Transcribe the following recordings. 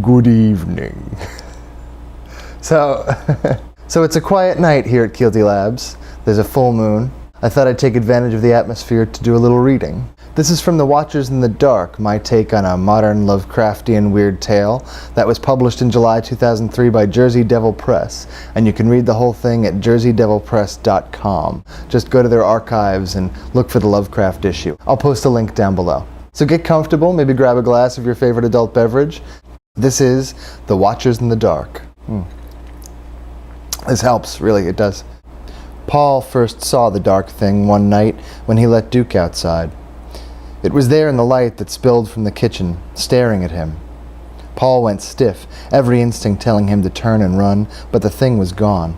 Good evening. So it's a quiet night here at Keelty Labs. There's a full moon. I thought I'd take advantage of the atmosphere to do a little reading. This is from The Watchers in the Dark, my take on a modern Lovecraftian weird tale that was published in July 2003 by Jersey Devil Press, and you can read the whole thing at jerseydevilpress.com. Just go to their archives and look for the Lovecraft issue. I'll post a link down below. So get comfortable, maybe grab a glass of your favorite adult beverage. This is The Watchers in the Dark. This helps, really, it does. Paul first saw the dark thing one night when he let Duke outside. It was there in the light that spilled from the kitchen, staring at him. Paul went stiff, every instinct telling him to turn and run, but the thing was gone.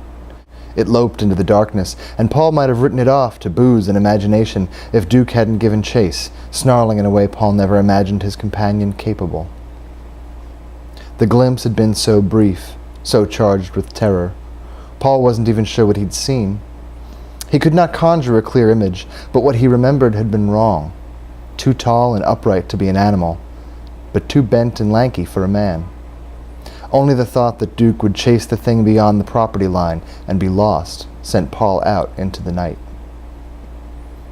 It loped into the darkness, and Paul might have written it off to booze and imagination if Duke hadn't given chase, snarling in a way Paul never imagined his companion capable. The glimpse had been so brief, so charged with terror. Paul wasn't even sure what he'd seen. He could not conjure a clear image, but what he remembered had been wrong. Too tall and upright to be an animal, but too bent and lanky for a man. Only the thought that Duke would chase the thing beyond the property line and be lost sent Paul out into the night.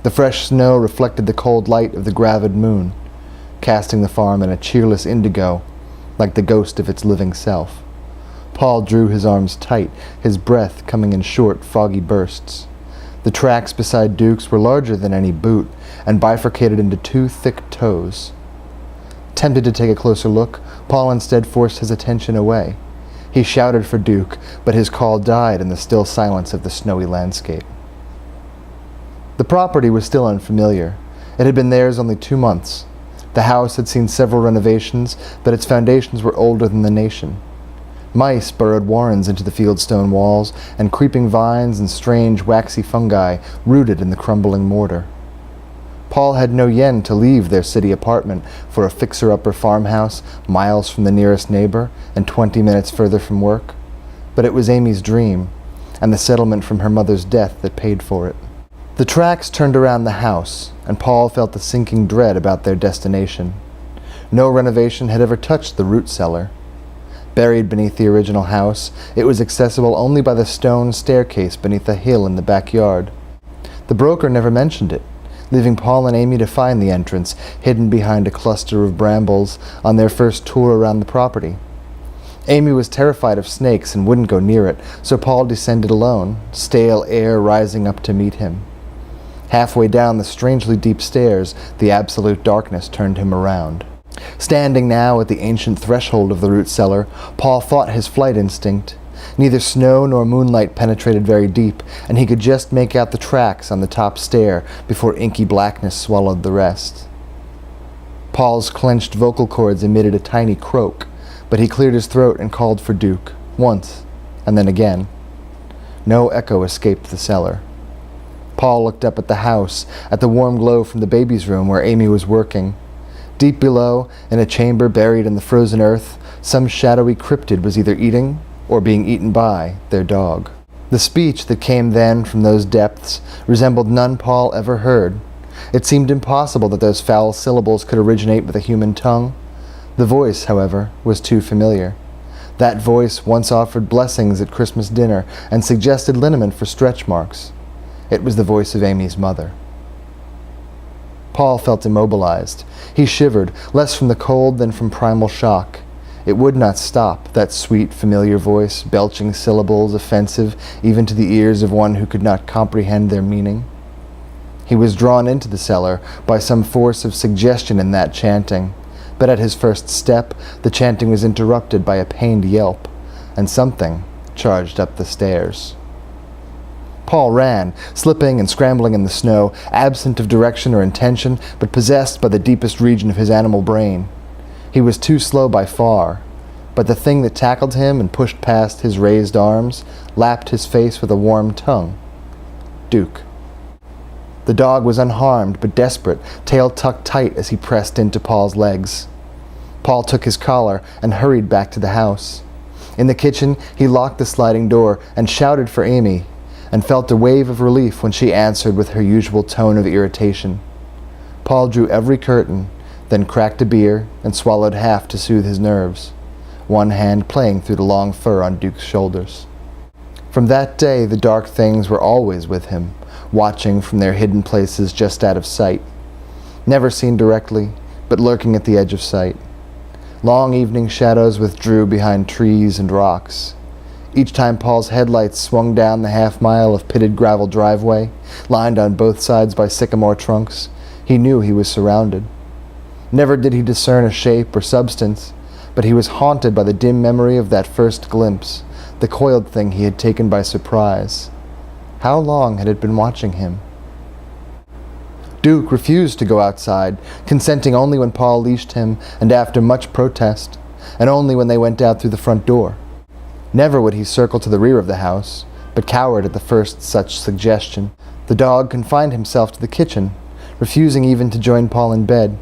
The fresh snow reflected the cold light of the gravid moon, casting the farm in a cheerless indigo, like the ghost of its living self. Paul drew his arms tight, his breath coming in short, foggy bursts. The tracks beside Duke's were larger than any boot, and bifurcated into two thick toes. Tempted to take a closer look, Paul instead forced his attention away. He shouted for Duke, but his call died in the still silence of the snowy landscape. The property was still unfamiliar. It had been theirs only 2 months. The house had seen several renovations, but its foundations were older than the nation. Mice burrowed warrens into the fieldstone walls, and creeping vines and strange waxy fungi rooted in the crumbling mortar. Paul had no yen to leave their city apartment for a fixer-upper farmhouse miles from the nearest neighbor and 20 minutes further from work, but it was Amy's dream, and the settlement from her mother's death that paid for it. The tracks turned around the house, and Paul felt a sinking dread about their destination. No renovation had ever touched the root cellar. Buried beneath the original house, it was accessible only by the stone staircase beneath a hill in the backyard. The broker never mentioned it, leaving Paul and Amy to find the entrance, hidden behind a cluster of brambles, on their first tour around the property. Amy was terrified of snakes and wouldn't go near it, so Paul descended alone, stale air rising up to meet him. Halfway down the strangely deep stairs, the absolute darkness turned him around. Standing now at the ancient threshold of the root cellar, Paul fought his flight instinct. Neither snow nor moonlight penetrated very deep, and he could just make out the tracks on the top stair before inky blackness swallowed the rest. Paul's clenched vocal cords emitted a tiny croak, but he cleared his throat and called for Duke, once, and then again. No echo escaped the cellar. Paul looked up at the house, at the warm glow from the baby's room where Amy was working. Deep below, in a chamber buried in the frozen earth, some shadowy cryptid was either eating or being eaten by their dog. The speech that came then from those depths resembled none Paul ever heard. It seemed impossible that those foul syllables could originate with a human tongue. The voice, however, was too familiar. That voice once offered blessings at Christmas dinner and suggested liniment for stretch marks. It was the voice of Amy's mother. Paul felt immobilized. He shivered, less from the cold than from primal shock. It would not stop, that sweet, familiar voice, belching syllables offensive even to the ears of one who could not comprehend their meaning. He was drawn into the cellar by some force of suggestion in that chanting, but at his first step, the chanting was interrupted by a pained yelp, and something charged up the stairs. Paul ran, slipping and scrambling in the snow, absent of direction or intention, but possessed by the deepest region of his animal brain. He was too slow by far, but the thing that tackled him and pushed past his raised arms lapped his face with a warm tongue. Duke. The dog was unharmed but desperate, tail tucked tight as he pressed into Paul's legs. Paul took his collar and hurried back to the house. In the kitchen, he locked the sliding door and shouted for Amy, and felt a wave of relief when she answered with her usual tone of irritation. Paul drew every curtain, then cracked a beer and swallowed half to soothe his nerves. one hand playing through the long fur on Duke's shoulders. From that day, the dark things were always with him, watching from their hidden places just out of sight. Never seen directly, but lurking at the edge of sight. Long evening shadows withdrew behind trees and rocks. Each time Paul's headlights swung down the half-mile of pitted gravel driveway, lined on both sides by sycamore trunks, he knew he was surrounded. Never did he discern a shape or substance, but he was haunted by the dim memory of that first glimpse, the coiled thing he had taken by surprise. How long had it been watching him? Duke refused to go outside, consenting only when Paul leashed him and after much protest, and only when they went out through the front door. Never would he circle to the rear of the house, but cowered at the first such suggestion. The dog confined himself to the kitchen, refusing even to join Paul in bed.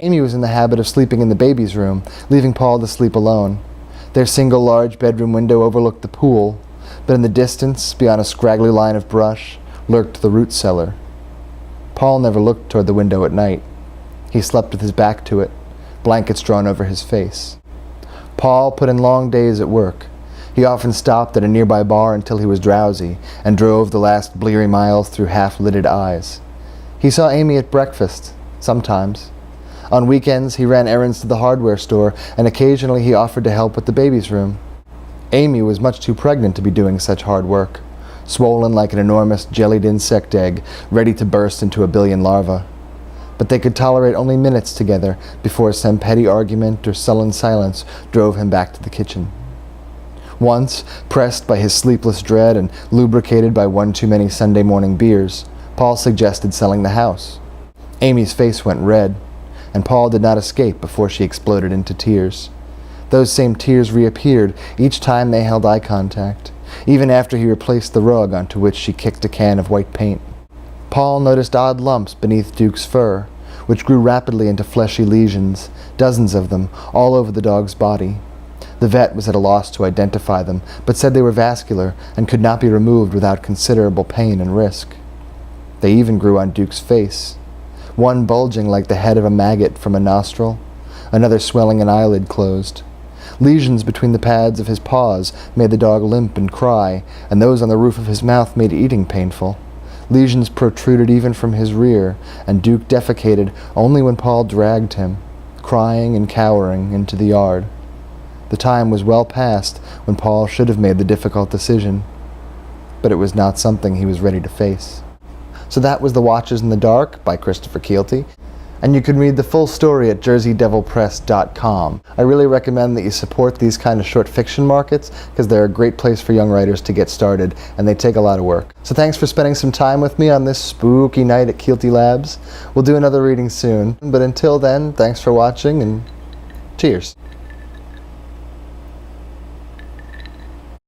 Amy was in the habit of sleeping in the baby's room, leaving Paul to sleep alone. Their single large bedroom window overlooked the pool, but in the distance, beyond a scraggly line of brush, lurked the root cellar. Paul never looked toward the window at night. He slept with his back to it, blankets drawn over his face. Paul put in long days at work. He often stopped at a nearby bar until he was drowsy and drove the last bleary miles through half-lidded eyes. He saw Amy at breakfast, sometimes. On weekends, he ran errands to the hardware store, and occasionally he offered to help with the baby's room. Amy was much too pregnant to be doing such hard work, swollen like an enormous jellied insect egg, ready to burst into a billion larvae. But they could tolerate only minutes together before some petty argument or sullen silence drove him back to the kitchen. Once, pressed by his sleepless dread and lubricated by one too many Sunday morning beers, Paul suggested selling the house. Amy's face went red, and Paul did not escape before she exploded into tears. Those same tears reappeared each time they held eye contact, even after he replaced the rug onto which she kicked a can of white paint. Paul noticed odd lumps beneath Duke's fur, which grew rapidly into fleshy lesions, dozens of them, all over the dog's body. The vet was at a loss to identify them, but said they were vascular and could not be removed without considerable pain and risk. They even grew on Duke's face, one bulging like the head of a maggot from a nostril, another swelling an eyelid closed. Lesions between the pads of his paws made the dog limp and cry, and those on the roof of his mouth made eating painful. Lesions protruded even from his rear, and Duke defecated only when Paul dragged him, crying and cowering, into the yard. The time was well past when Paul should have made the difficult decision, but it was not something he was ready to face. So that was The Watchers in the Dark by Christopher Keelty, and you can read the full story at jerseydevilpress.com. I really recommend that you support these kind of short fiction markets because they're a great place for young writers to get started, and they take a lot of work. So thanks for spending some time with me on this spooky night at Keelty Labs. We'll do another reading soon, but until then, thanks for watching, and cheers.